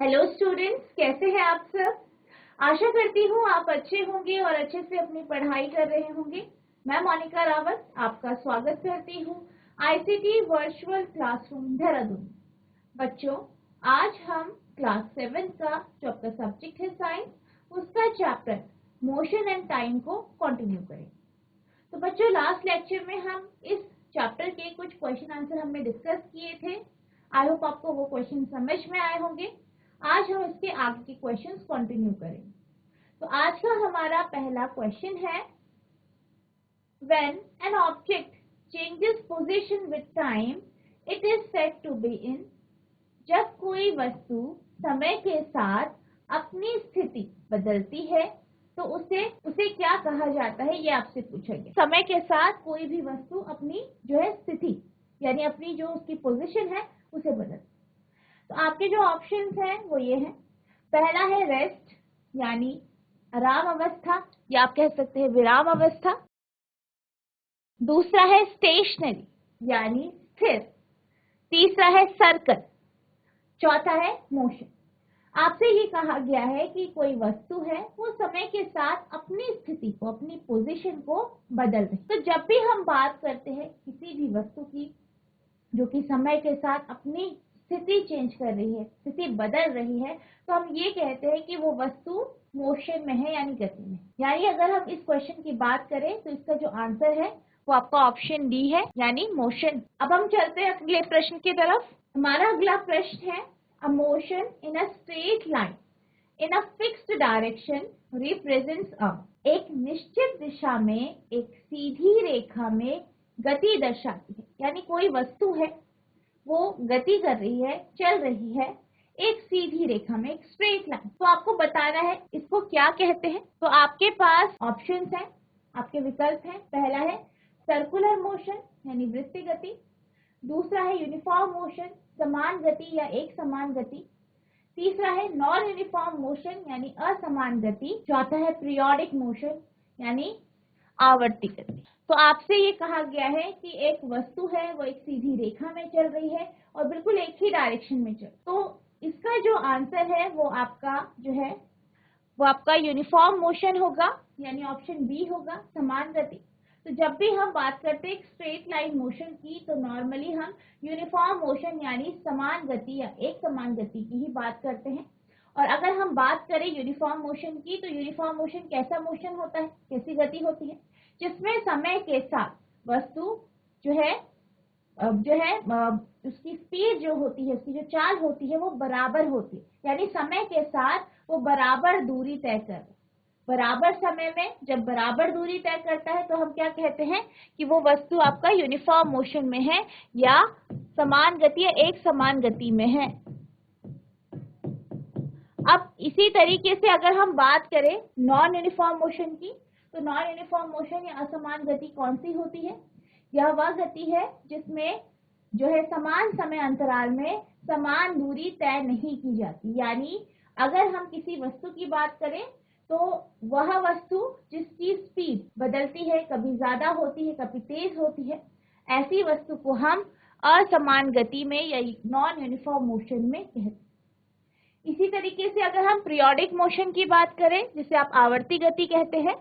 Hello students, कैसे हैं आप सब। आशा करती हूँ आप अच्छे होंगे और अच्छे से अपनी पढ़ाई कर रहे होंगे। मैं मोनिका रावत आपका स्वागत करती हूँ आईसीटी वर्चुअल क्लासरूम देहरादून। बच्चों, आज हम क्लास 7 का जो आपका सब्जेक्ट है साइंस, उसका चैप्टर मोशन एंड टाइम को कंटिन्यू करेंगे। तो बच्चों, लास्ट लेक्चर में हम इस चैप्टर के कुछ क्वेश्चन आंसर हमने डिस्कस किए थे। आई होप आपको वो क्वेश्चन समझ में आए होंगे। आज हम इसके आगे के क्वेश्चंस कंटिन्यू करेंगे। तो आज का हमारा पहला क्वेश्चन है, when an object changes position with time it is said to be in. जब कोई वस्तु समय के साथ अपनी स्थिति बदलती है तो उसे क्या कहा जाता है, ये आपसे पूछा गया। समय के साथ कोई भी वस्तु अपनी जो है स्थिति यानी अपनी जो उसकी पोजीशन है उसे बदलती। तो आपके जो ऑप्शंस हैं वो ये हैं। पहला है रेस्ट यानी आराम अवस्था, या आप कह सकते हैं विराम अवस्था। दूसरा है स्टेशनरी यानी स्थिर। तीसरा है सर्कल। चौथा है मोशन। आपसे ये कहा गया है कि कोई वस्तु है वो समय के साथ अपनी स्थिति को, अपनी पोजीशन को बदल रही। तो जब भी हम बात करते हैं किसी भी वस्तु की जो कि समय के साथ अपनी स्थिति चेंज कर रही है, स्थिति बदल रही है, तो हम ये कहते हैं कि वो वस्तु मोशन में है यानी गति में। यानी अगर हम इस क्वेश्चन की बात करें तो इसका जो आंसर है वो आपका ऑप्शन डी है यानी मोशन। अब हम चलते हैं अगले प्रश्न की तरफ। हमारा अगला प्रश्न है, a motion in a straight line in a fixed direction represents a. एक निश्चित दिशा में एक सीधी रेखा में गति दर्शाती है। यानी कोई वस्तु है वो गति कर रही है, चल रही है एक सीधी रेखा में, एक स्ट्रेट लाइन। तो आपको बताना है इसको क्या कहते हैं। तो आपके पास ऑप्शंस हैं, आपके विकल्प हैं। पहला है सर्कुलर मोशन यानी वृत्तीय गति। दूसरा है यूनिफॉर्म मोशन, समान गति या एक समान गति। तीसरा है नॉन यूनिफॉर्म मोशन यानी असमान गति। चौथा है पीरियोडिक मोशन यानी आवर्ती गति। तो आपसे ये कहा गया है कि एक वस्तु है वो एक सीधी रेखा में चल रही है और बिल्कुल एक ही डायरेक्शन में चल। तो इसका जो आंसर है वो आपका जो है वो आपका यूनिफॉर्म मोशन होगा यानी ऑप्शन बी होगा, समान गति। तो जब भी हम बात करते हैं स्ट्रेट लाइन मोशन की तो नॉर्मली हम यूनिफॉर्म मोशन यानी समान गति या एक समान गति की ही बात करते हैं। और अगर हम बात करें यूनिफॉर्म मोशन की तो यूनिफॉर्म मोशन कैसा मोशन होता है, कैसी गति होती है, जिसमें समय के साथ वस्तु जो है उसकी स्पीड जो होती है, उसकी जो चाल होती है वो बराबर होती है। यानी समय के साथ वो बराबर दूरी तय कर, बराबर समय में जब बराबर दूरी तय करता है तो हम क्या कहते हैं कि वो वस्तु आपका यूनिफॉर्म मोशन में है या समान गति या एक समान गति में है। अब इसी तरीके से अगर हम बात करें नॉन यूनिफॉर्म मोशन की, तो नॉन यूनिफॉर्म मोशन या असमान गति कौन सी होती है। यह वह गति है जिसमें जो है समान समय अंतराल में समान दूरी तय नहीं की जाती। यानी अगर हम किसी वस्तु की बात करें तो वह वस्तु जिसकी स्पीड बदलती है, कभी ज्यादा होती है कभी तेज होती है, ऐसी वस्तु को हम असमान गति में या नॉन यूनिफॉर्म मोशन में कहते हैं। इसी तरीके से अगर हम पीरियोडिक मोशन की बात करें जिसे आप आवर्ती गति कहते हैं,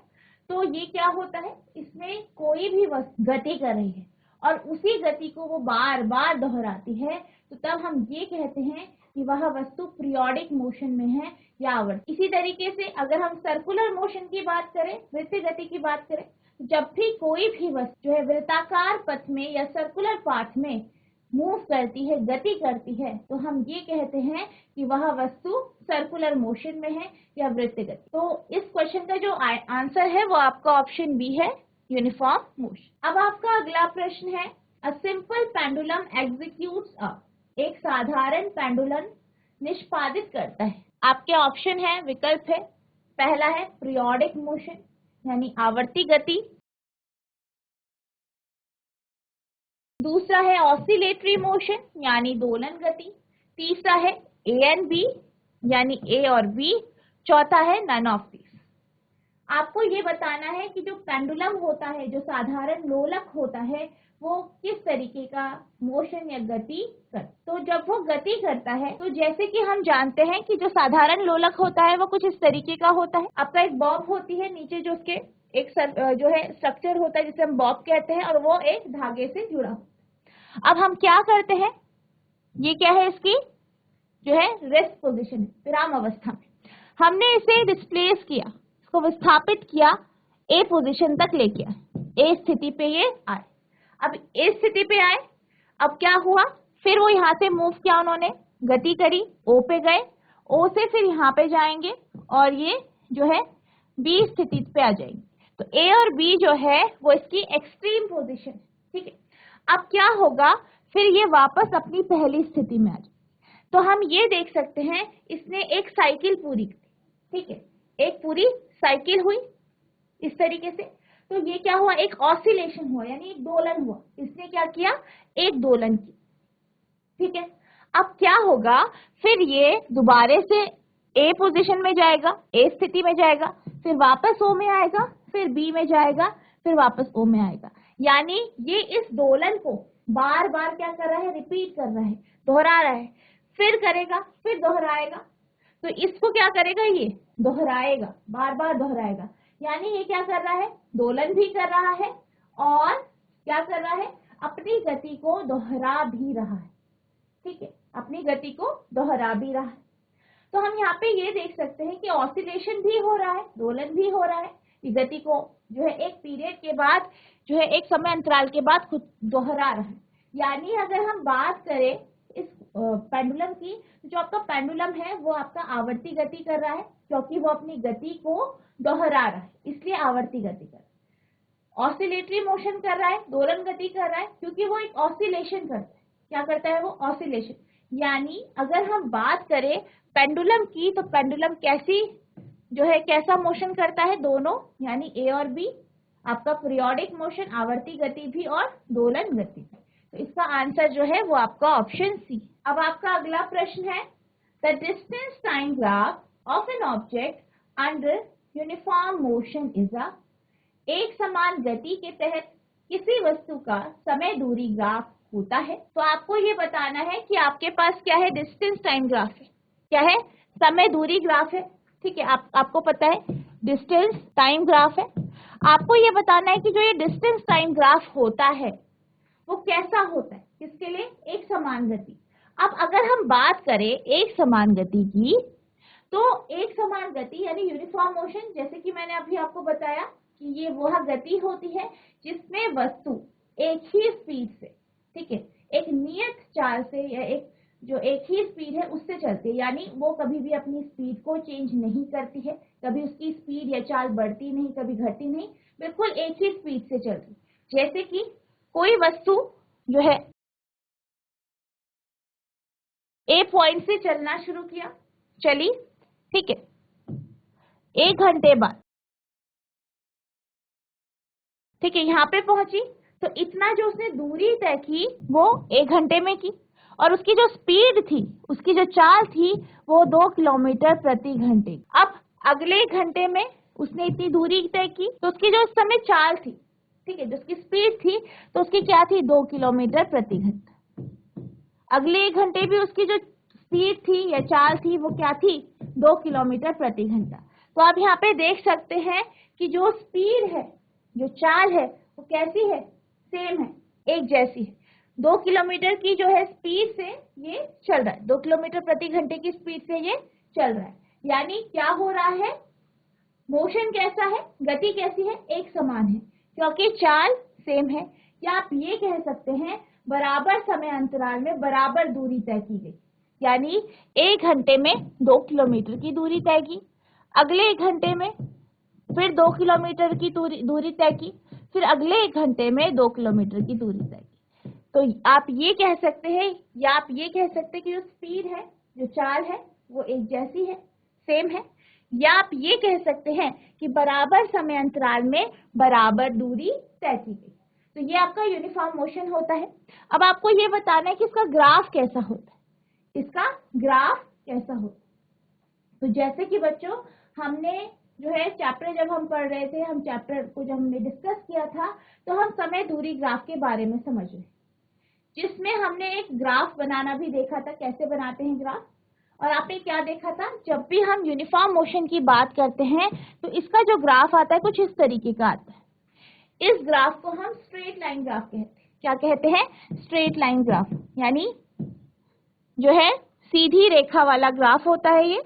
तो ये क्या होता है, इसमें कोई भी वस्तु गति कर रही है और उसी गति को वो बार बार दोहराती है, तो तब हम ये कहते हैं कि वह वस्तु पीरियोडिक मोशन में है या आवर्ती। इसी तरीके से अगर हम सर्कुलर मोशन की बात करें, वृत्तीय गति की बात करें, जब भी कोई भी वस्तु जो है वृत्ताकार पथ में या सर्कुलर पाथ में मूव करती है, गति करती है, तो हम ये कहते हैं कि वह वस्तु सर्कुलर मोशन में है या वृत्तीय गति। तो इस क्वेश्चन का जो आंसर है वो आपका ऑप्शन बी है, यूनिफॉर्म मोशन। अब आपका अगला प्रश्न है, a simple pendulum executes a. एक साधारण पेंडुलम निष्पादित करता है। आपके ऑप्शन है, विकल्प है। पहला है पीरियोडिक मोशन यानी आवर्ती गति। दूसरा है ऑसिलेटरी मोशन यानी दोलन गति। तीसरा है ए एंड बी यानी ए और बी। चौथा है नन ऑफ दिस। आपको ये बताना है कि जो पेंडुलम होता है, जो साधारण लोलक होता है, वो किस तरीके का मोशन या गति कर। तो जब वो गति करता है तो जैसे कि हम जानते हैं कि जो साधारण लोलक होता है वो कुछ इस तरीके का होता है। आपका एक बॉब होती है नीचे, जो उसके एक जो है स्ट्रक्चर होता है जिसे हम बॉब कहते हैं, और वो एक धागे से जुड़ा होता है। अब हम क्या करते हैं, ये क्या है, इसकी जो है रेस्ट पोजीशन, विराम अवस्था में हमने इसे डिस्प्लेस किया, इसको विस्थापित किया, ए पोजीशन तक लेके आए, ए स्थिति पे ये आए। अब ए स्थिति पे आए, अब क्या हुआ, फिर वो यहाँ से मूव किया, उन्होंने गति करी, ओ पे गए, ओ से फिर यहाँ पे जाएंगे और ये जो है बी स्थिति पे आ जाएंगे। तो ए और बी जो है वो इसकी एक्सट्रीम पोजीशन, ठीक है। अब क्या होगा, फिर ये वापस अपनी पहली स्थिति में आ जाए। तो हम ये देख सकते हैं इसने एक साइकिल पूरी की, ठीक है, एक पूरी साइकिल हुई इस तरीके से। तो ये क्या हुआ, एक ऑसिलेशन हुआ, यानी एक दोलन हुआ। इसने क्या किया, एक दोलन की, ठीक है। अब क्या होगा, फिर ये दोबारे से ए पोजीशन में जाएगा, ए स्थिति में जाएगा, फिर वापस ओ में आएगा, फिर बी में जाएगा, फिर वापस ओ में आएगा। यानी ये इस दोलन को बार बार क्या कर रहा है, रिपीट कर रहा है, दोहरा रहा है, फिर करेगा, फिर दोहराएगा। तो इसको क्या करेगा, ये दोहराएगा, बार बार दोहराएगा। यानी ये क्या कर रहा है, दोलन भी कर रहा है और क्या कर रहा है, अपनी गति को दोहरा भी रहा है, ठीक है, अपनी गति को दोहरा भी रहा है। तो हम यहाँ पे ये देख सकते हैं कि ऑसिलेशन भी हो रहा है, दोलन भी हो रहा है, ये गति को जो है एक पीरियड के बाद, जो है एक समय अंतराल के बाद खुद दोहरा रहा है। यानी अगर हम बात करें इस पेंडुलम की, जो आपका पेंडुलम है वो आपका आवर्ती गति कर रहा है, क्योंकि वो अपनी गति को दोहरा रहा है, इसलिए आवर्ती गति कर रहा है। ऑसिलेटरी मोशन कर रहा है, दोलन गति कर रहा है, क्योंकि वो एक ऑसिलेशन करता है। क्या करता है वो, ऑसिलेशन। यानी अगर हम बात करें पेंडुलम की, तो पेंडुलम कैसी जो है, कैसा मोशन करता है, दोनों, यानी ए और बी, आपका पीरियोडिक मोशन, आवर्ती गति भी और दोलन गति भी। तो इसका आंसर जो है वो आपका ऑप्शन सी। अब आपका अगला प्रश्न है, the distance time graph of an object under uniform motion is a. एक समान गति के तहत किसी वस्तु का समय दूरी ग्राफ होता है। तो आपको ये बताना है कि आपके पास क्या है, डिस्टेंस टाइम ग्राफ है, क्या है, समय दूरी ग्राफ है, ठीक है। आपको पता है डिस्टेंस टाइम ग्राफ है। आपको ये बताना है कि जो ये डिस्टेंस टाइम ग्राफ होता है वो कैसा होता है, किसके लिए, एक समान गति। अब अगर हम बात करें एक समान गति की, तो एक समान गति यानी यूनिफॉर्म मोशन, जैसे कि मैंने अभी आपको बताया कि ये वह गति होती है जिसमें वस्तु एक ही स्पीड से, ठीक है, एक नियत चाल से, या एक ही स्पीड है उससे चलती है। यानी वो कभी भी अपनी स्पीड को चेंज नहीं करती है, कभी उसकी स्पीड या चाल बढ़ती नहीं, कभी घटती नहीं, बिल्कुल एक ही स्पीड से चलती। जैसे कि कोई वस्तु जो है ए पॉइंट से चलना शुरू किया, चली, ठीक है, 1 घंटे बाद, ठीक है, यहाँ पे पहुंची, तो इतना जो उसने दूरी तय की वो 1 घंटे में की, और उसकी जो स्पीड थी, उसकी जो चाल थी वो 2 किलोमीटर प्रति घंटे। अब अगले घंटे में उसने इतनी दूरी तय की, तो उसकी जो उस समय चाल थी, ठीक है, जो उसकी स्पीड थी, तो उसकी क्या थी, 2 किलोमीटर प्रति घंटा। अगले 1 घंटे भी उसकी जो स्पीड थी या चाल थी वो क्या थी, 2 किलोमीटर प्रति घंटा। तो आप यहाँ पे देख सकते हैं कि जो स्पीड है, जो चाल है, वो कैसी है, सेम है, एक जैसी है। 2 किलोमीटर की जो है स्पीड से ये चल रहा है, 2 किलोमीटर प्रति घंटे की स्पीड से ये चल रहा है। यानी क्या हो रहा है, मोशन कैसा है, गति कैसी है, एक समान है, क्योंकि चाल सेम है। या आप ये कह सकते हैं बराबर समय अंतराल में बराबर दूरी तय की गई। यानी 1 घंटे में 2 किलोमीटर की दूरी तय की, अगले 1 घंटे में फिर 2 किलोमीटर की दूरी तय की, फिर अगले 1 घंटे में 2 किलोमीटर की दूरी तय की। तो आप ये कह सकते हैं, या आप ये कह सकते हैं कि जो स्पीड है, जो चाल है, वो एक जैसी है, सेम है। या आप ये कह सकते हैं कि बराबर समय अंतराल में बराबर दूरी तय की गई। तो ये आपका यूनिफॉर्म मोशन होता है। अब आपको ये बताना है कि इसका ग्राफ कैसा होता है, इसका ग्राफ कैसा होता है। तो जैसे कि बच्चों हमने जो है चैप्टर जब हम पढ़ रहे थे, हम चैप्टर को जब हमने डिस्कस किया था, तो हम समय दूरी ग्राफ के बारे में समझ रहे, जिसमें हमने एक ग्राफ बनाना भी देखा था, कैसे बनाते हैं ग्राफ। और आपने क्या देखा था, जब भी हम यूनिफॉर्म मोशन की बात करते हैं तो इसका जो ग्राफ आता है कुछ इस तरीके का आता है। इस ग्राफ को हम स्ट्रेट लाइन ग्राफ कहते हैं। क्या कहते हैं? स्ट्रेट लाइन ग्राफ, यानी जो है सीधी रेखा वाला ग्राफ होता है ये।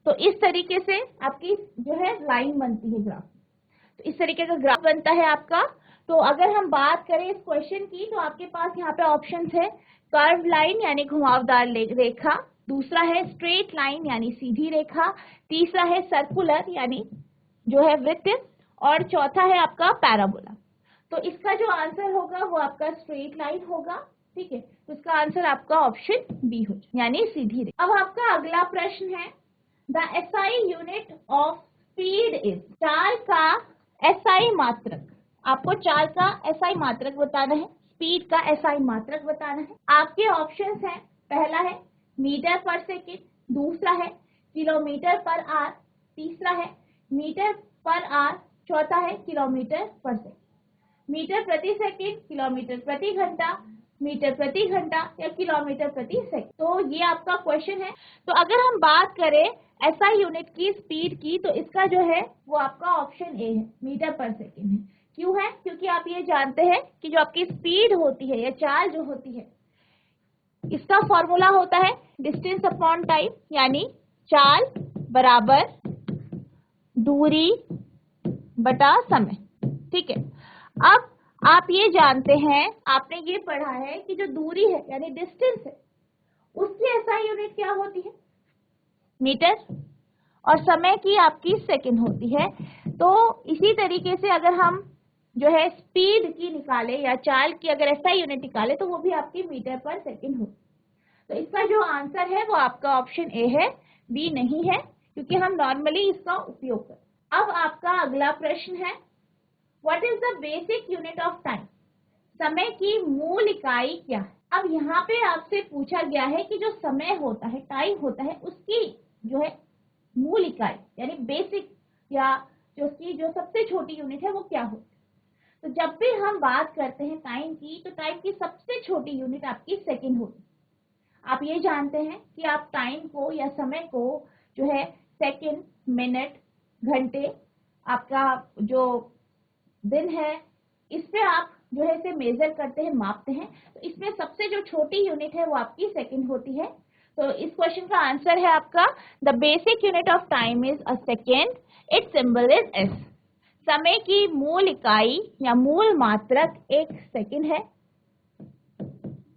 तो इस तरीके से आपकी जो है लाइन बनती है ग्राफ, तो इस तरीके का ग्राफ बनता है आपका। तो अगर हम बात करें इस क्वेश्चन की, तो आपके पास यहाँ पे ऑप्शंस है, कर्व लाइन यानी घुमावदार रेखा, दूसरा है स्ट्रेट लाइन यानी सीधी रेखा, तीसरा है सर्कुलर यानी जो है वृत्त, और चौथा है आपका पैराबोला। तो इसका जो आंसर होगा वो आपका स्ट्रेट लाइन होगा, ठीक है। तो इसका आंसर आपका ऑप्शन बी हो जाए, यानी सीधी रेखा। अब आपका अगला प्रश्न है, the SI unit of speed is, चाल का एसआई मात्रक, आपको चाल का एसआई मात्रक बताना है, स्पीड का एसआई मात्रक बताना है। आपके ऑप्शंस हैं, पहला है मीटर पर सेकेंड, दूसरा है किलोमीटर पर आवर, तीसरा है मीटर पर आवर, चौथा है किलोमीटर पर सेकेंड। मीटर प्रति सेकेंड, किलोमीटर प्रति घंटा, मीटर प्रति घंटा या किलोमीटर प्रति सेकेंड। तो ये आपका क्वेश्चन है। तो अगर हम बात करें एसआई यूनिट की स्पीड की, तो इसका जो है वो आपका ऑप्शन ए है, मीटर पर सेकेंड है। क्यों है? क्योंकि आप ये जानते हैं कि जो आपकी स्पीड होती है या चाल जो होती है, इसका फॉर्मूला होता है डिस्टेंस अपॉन टाइम, यानी चाल बराबर दूरी बटा समय, ठीक है। अब आप ये जानते हैं, आपने ये पढ़ा है कि जो दूरी है यानी डिस्टेंस है, उसकी एसआई यूनिट क्या होती है? मीटर, और समय की आपकी सेकंड होती है। तो इसी तरीके से अगर हम जो है स्पीड की निकाले या चाल की अगर एसआई यूनिट निकाले, तो वो भी आपकी मीटर पर सेकंड होगी। तो इसका जो आंसर है वो आपका ऑप्शन ए है, बी नहीं है, क्योंकि हम नॉर्मली इसका उपयोग करते हैं। अब आपका अगला प्रश्न है, what is the basic unit of time, समय की मूल इकाई क्या है? अब यहाँ पे आपसे पूछा गया है कि जो समय होता है, टाइम होता है, उसकी जो है मूल इकाई यानी बेसिक, या जो उसकी जो सबसे छोटी यूनिट है वो क्या होती है। तो जब भी हम बात करते हैं टाइम की, तो टाइम की सबसे छोटी यूनिट आपकी सेकंड होती है। आप ये जानते हैं कि आप टाइम को या समय को जो है सेकंड, मिनट, घंटे, आपका जो दिन है, इस पे आप जो है इसे मेजर करते हैं, मापते हैं। तो इसमें सबसे जो छोटी यूनिट है वो आपकी सेकंड होती है। तो इस क्वेश्चन का आंसर है आपका, the basic unit of time is a second, it's symbol is S. समय की मूल इकाई या मूल मात्रक एक सेकंड है,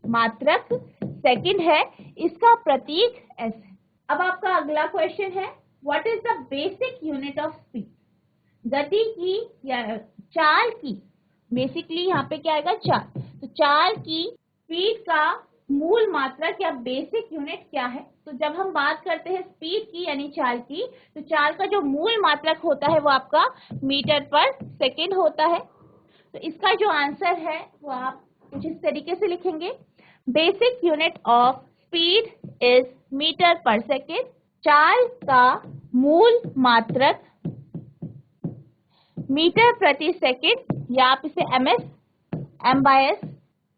मात्रक सेकंड है, इसका प्रतीक एस है। अब आपका अगला क्वेश्चन है, what is the basic unit of speed, गति की या चाल की, बेसिकली यहाँ पे क्या आएगा, चाल। तो चाल की स्पीड का मूल मात्रक या बेसिक यूनिट क्या है? तो जब हम बात करते हैं स्पीड की यानी चाल की, तो चाल का जो मूल मात्रक होता है वो आपका मीटर पर सेकेंड होता है। तो इसका जो आंसर है वो आप कुछ इस तरीके से लिखेंगे, basic unit of speed is metre per second, चाल का मूल मात्रक मीटर प्रति सेकेंड, या आप इसे m/s।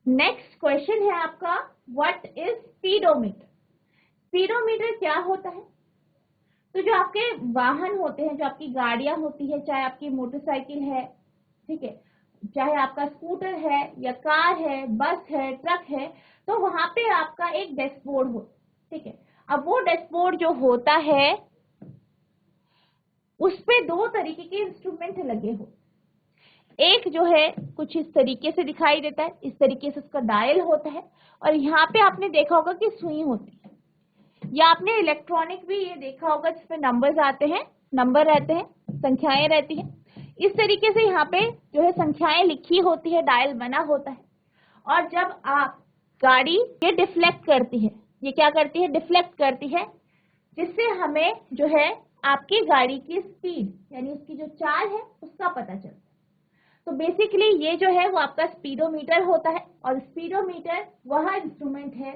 नेक्स्ट क्वेश्चन है आपका, व्हाट इज स्पीडोमीटर। स्पीडोमीटर क्या होता है? तो जो आपके वाहन होते हैं, जो आपकी गाड़ियां होती है, चाहे आपकी मोटरसाइकिल है, ठीक है, चाहे आपका स्कूटर है या कार है, बस है, ट्रक है, तो वहां पे आपका एक डैशबोर्ड हो, ठीक है। अब वो डैशबोर्ड जो होता है उस पे दो तरीके के इंस्ट्रूमेंट लगे हो, एक जो है कुछ इस तरीके से दिखाई देता है, इस तरीके से उसका डायल होता है, और यहाँ पे आपने देखा होगा कि सुई होती है, या आपने इलेक्ट्रॉनिक भी ये देखा होगा जिसपे नंबर्स आते हैं, नंबर रहते हैं, संख्याएं रहती हैं, इस तरीके से यहाँ पे जो है संख्याएं लिखी होती है, डायल बना होता है। और जब आप गाड़ी ये डिफ्लेक्ट करती है, ये क्या करती है, डिफ्लेक्ट करती है, जिससे हमें जो है आपकी गाड़ी की स्पीड यानी उसकी जो चाल है उसका पता चलता है। तो बेसिकली ये जो है वो आपका स्पीडोमीटर होता है, और स्पीडोमीटर वह इंस्ट्रूमेंट है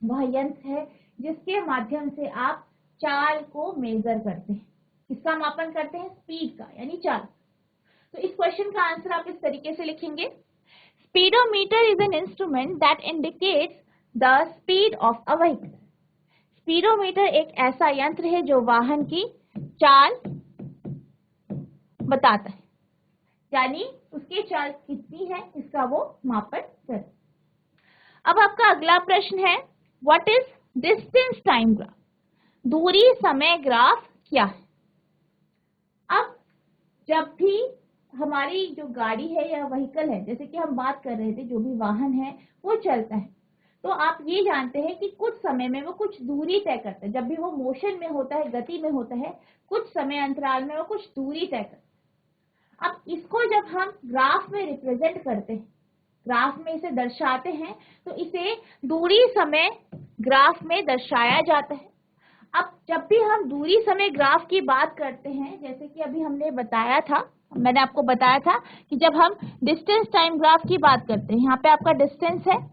वह यंत्र है जिसके माध्यम से आप चाल को मेजर करते हैं। किसका मापन करते हैं? स्पीड का, यानी चाल। तो इस क्वेश्चन का आंसर आप इस तरीके से लिखेंगे, speedometer is an instrument that indicates the speed of a vehicle. Speedometer एक ऐसा यंत्र है जो वाहन की चाल बताता है, यानी उसकी चाल कितनी है इसका वो मापन करता है। अब आपका अगला प्रश्न है, what is distance time graph? दूरी समय ग्राफ क्या है? अब जब भी हमारी जो गाड़ी है या व्हीकल है, जैसे कि हम बात कर रहे थे, जो भी वाहन है वो चलता है, तो आप ये जानते हैं कि कुछ समय में वो कुछ दूरी तय करता है। जब भी वो मोशन में होता है, गति में होता है, कुछ समय अंतराल में वो कुछ दूरी तय करता है। अब इसको जब हम ग्राफ में रिप्रेजेंट करते हैं, ग्राफ में इसे दर्शाते हैं, तो इसे दूरी समय ग्राफ में दर्शाया जाता है। अब जब भी हम दूरी समय ग्राफ की बात करते हैं, जैसे कि अभी हमने बताया था, मैंने आपको बताया था कि जब हम डिस्टेंस टाइम ग्राफ की बात करते हैं, यहाँ पे आपका डिस्टेंस है,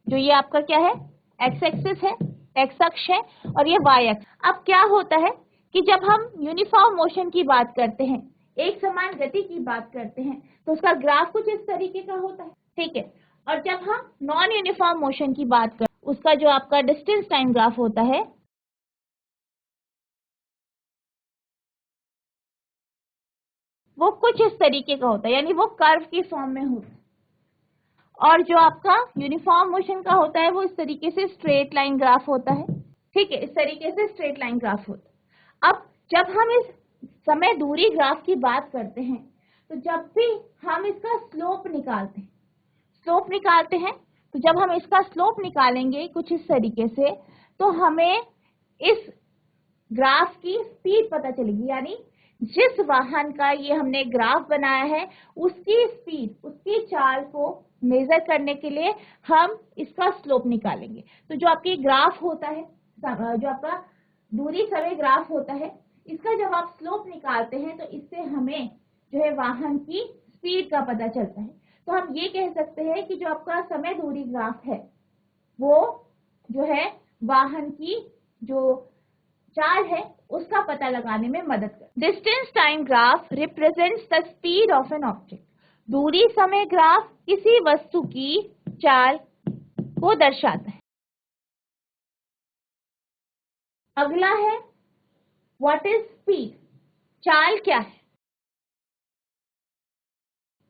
जो ये आपका क्या है, एक्स एक्सिस है, एक्स अक्ष है, और ये वाई अक्ष। अब क्या होता है कि जब हम यूनिफॉर्म मोशन की बात करते हैं, एक समान गति की बात करते हैं, तो उसका ग्राफ कुछ इस तरीके का होता है, ठीक है। और जब हम नॉन यूनिफॉर्म मोशन की बात करते हैं, उसका जो आपका डिस्टेंस टाइम ग्राफ होता है वो कुछ इस तरीके का होता है, यानी वो कर्व की फॉर्म में होता है। और जो आपका यूनिफॉर्म मोशन का होता है वो इस तरीके से स्ट्रेट लाइन ग्राफ होता है, ठीक है, इस तरीके से स्ट्रेट लाइन ग्राफ होता है। अब जब हम इस समय दूरी ग्राफ की बात करते हैं, तो जब भी हम इसका स्लोप निकालते हैं, तो जब हम इसका स्लोप निकालेंगे कुछ इस तरीके से, तो हमें इस ग्राफ की स्पीड पता चलेगी, यानी जिस वाहन का ये हमने ग्राफ बनाया है उसकी स्पीड, उसकी चाल को मेजर करने के लिए हम इसका स्लोप निकालेंगे। तो जो आपकी ग्राफ होता है, जो आपका दूरी समय ग्राफ होता है, इसका जब आप स्लोप निकालते हैं तो इससे हमें जो है वाहन की स्पीड का पता चलता है। तो हम ये कह सकते हैं कि जो आपका समय दूरी ग्राफ है वो जो है वाहन की जो चाल है उसका पता लगाने में मदद कर। Distance time graph represents the speed of an object. दूरी समय ग्राफ किसी वस्तु की चाल को दर्शाता है। अगला है, व्हाट इज स्पीड? चाल क्या है,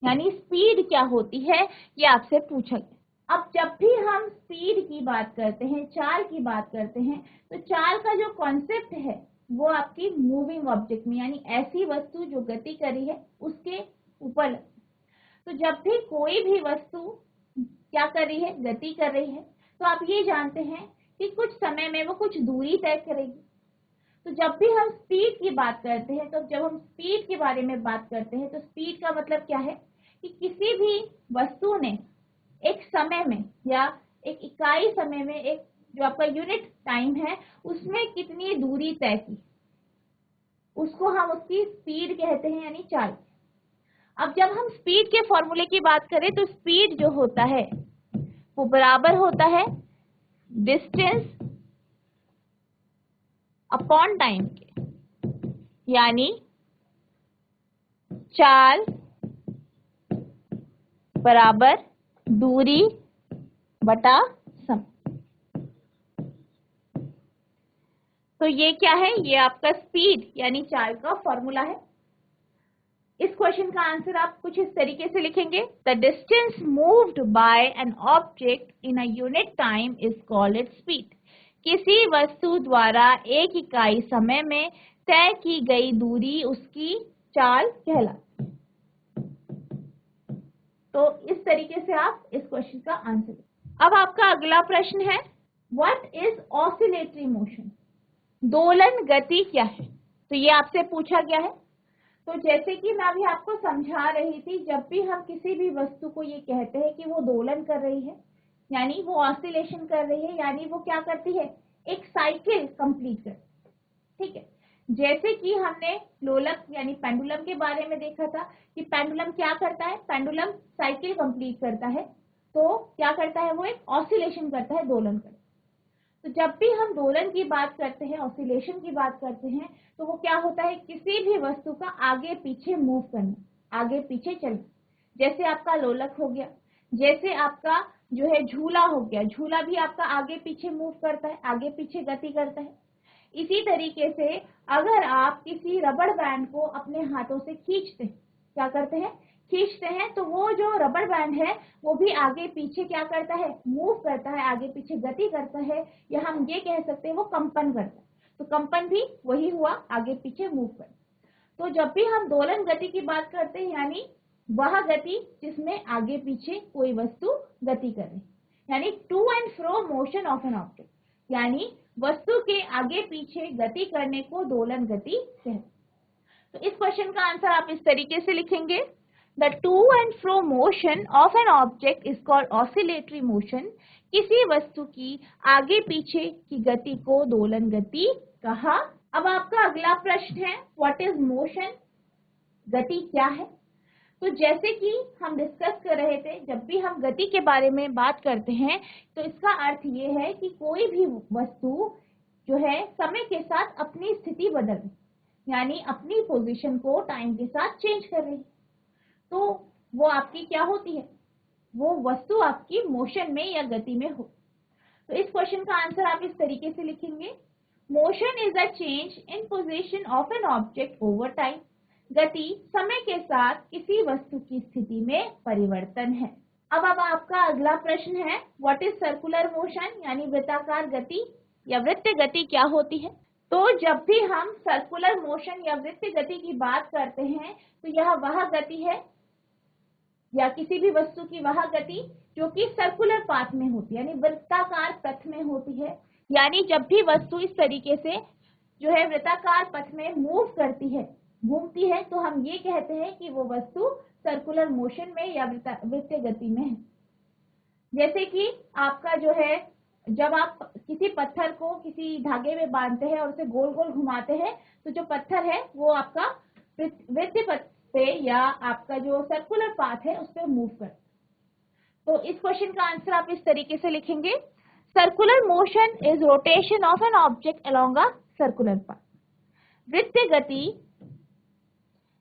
यानी स्पीड क्या होती है, ये आपसे पूछा गया। अब जब भी हम स्पीड की बात करते हैं, चाल की बात करते हैं, तो चाल का जो कॉन्सेप्ट है वो आपकी मूविंग ऑब्जेक्ट में, यानी ऐसी वस्तु जो गति कर रही है उसके ऊपर। तो जब भी कोई भी वस्तु क्या कर रही है, गति कर रही है, तो आप ये जानते हैं कि कुछ समय में वो कुछ दूरी तय करेगी। तो जब भी हम स्पीड की बात करते हैं, तो जब हम स्पीड के बारे में बात करते हैं, तो स्पीड का मतलब क्या है कि किसी भी वस्तु ने एक समय में या एक इकाई समय में, एक जो आपका यूनिट टाइम है, उसमें कितनी दूरी तय की, उसको हम उसकी स्पीड कहते हैं, यानी चाल। अब जब हम स्पीड के फॉर्मूले की बात करें, तो स्पीड जो होता है वो बराबर होता है डिस्टेंस अपॉन टाइम के, यानी चाल बराबर दूरी बटा समय। तो ये क्या है, ये आपका स्पीड यानी चाल का फॉर्मूला है। इस क्वेश्चन का आंसर आप कुछ इस तरीके से लिखेंगे, the distance moved by an object in a unit time is called its speed. किसी वस्तु द्वारा एक इकाई समय में तय की गई दूरी उसकी चाल कहलाती है। तो इस तरीके से आप इस क्वेश्चन का आंसर। अब आपका अगला प्रश्न है, व्हाट इज ऑसिलेटरी मोशन? दोलन गति क्या है? तो ये आपसे पूछा गया है। तो जैसे कि मैं अभी आपको समझा रही थी, जब भी हम किसी भी वस्तु को ये कहते हैं कि वो दोलन कर रही है, यानी वो ऑसिलेशन कर रही है, यानी वो क्या करती है, एक साइकिल कंप्लीट करती है, ठीक है। जैसे कि हमने लोलक यानी पेंडुलम के बारे में देखा था कि पेंडुलम क्या करता है, पेंडुलम साइकिल कंप्लीट करता है, तो क्या करता है, वो एक ऑसिलेशन करता है, दोलन करता है। तो जब भी हम दोलन की बात करते हैं, ऑसिलेशन की बात करते हैं, तो वो क्या होता है, किसी भी वस्तु का आगे पीछे मूव करना, आगे पीछे चलना। जैसे आपका लोलक हो गया, जैसे आपका जो है झूला हो गया, झूला भी आपका आगे पीछे मूव करता है, आगे पीछे गति करता है। इसी तरीके से अगर आप किसी रबड़ बैंड को अपने हाथों से खींचते हैं, क्या करते हैं, खींचते हैं, तो वो जो रबड़ बैंड है वो भी आगे पीछे क्या करता है, मूव करता है, आगे पीछे गति करता है, या हम ये कह सकते हैं वो कंपन करता है। तो कंपन भी वही हुआ, आगे पीछे मूव कर। तो जब भी हम दोलन गति की बात करते हैं, यानी वह गति जिसमें आगे पीछे कोई वस्तु गति करे, यानी to and fro motion of an object, यानी वस्तु के आगे पीछे गति करने को दोलन गति कहते हैं। तो इस क्वेश्चन का आंसर आप इस तरीके से लिखेंगे, the two and fro motion of an object is called oscillatory motion. किसी वस्तु की आगे पीछे की गति को दोलन गति कहा। अब आपका अगला प्रश्न है, व्हाट इज मोशन, गति क्या है। तो जैसे कि हम डिस्कस कर रहे थे, जब भी हम गति के बारे में बात करते हैं तो इसका अर्थ ये है कि कोई भी वस्तु जो है समय के साथ अपनी स्थिति बदल रही, यानी अपनी पोजीशन को टाइम के साथ चेंज कर रही, तो वो आपकी क्या होती है, वो वस्तु आपकी मोशन में या गति में हो। तो इस क्वेश्चन का आंसर आप इस तरीके से लिखेंगे, motion is a change in position of an object over time. गति समय के साथ किसी वस्तु की स्थिति में परिवर्तन है। अब आपका अगला प्रश्न है, व्हाट इज सर्कुलर मोशन, यानी वृत्ताकार गति या वृत्त गति क्या होती है। तो जब भी हम सर्कुलर मोशन या वृत्त गति की बात करते हैं तो यह वह गति है या किसी भी वस्तु की वह गति जो कि सर्कुलर पाथ में होती है, यानी वृत्ताकार पथ में होती है। यानी जब भी वस्तु इस तरीके से जो है वृत्ताकार पथ में मूव करती है, घूमती है, तो हम ये कहते हैं कि वो वस्तु सर्कुलर मोशन में या वृत्त गति में है। जैसे कि आपका जो है, जब आप किसी पत्थर को किसी धागे में बांधते हैं और उसे गोल गोल घुमाते हैं, तो जो पत्थर है वो आपका वृत्त पथ पे या आपका जो सर्कुलर पाथ है उस पर मूव करता है। तो इस क्वेश्चन का आंसर आप इस तरीके से लिखेंगे, circular motion is rotation of an object along a circular path. वृत्त गति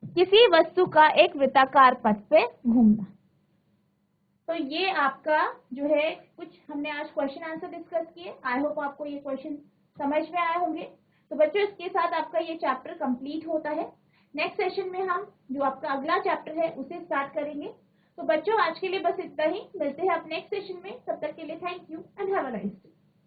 किसी वस्तु का एक वृत्ताकार पथ पे घूमना। तो ये आपका जो है कुछ हमने आज क्वेश्चन आंसर डिस्कस किए। आई होप आपको ये क्वेश्चन समझ में आए होंगे। तो बच्चों, इसके साथ आपका ये चैप्टर कंप्लीट होता है। नेक्स्ट सेशन में हम जो आपका अगला चैप्टर है उसे स्टार्ट करेंगे। तो बच्चों, आज के लिए बस इतना ही। मिलते हैं आप नेक्स्ट सेशन में। तब तक के लिए thank you and have a nice day.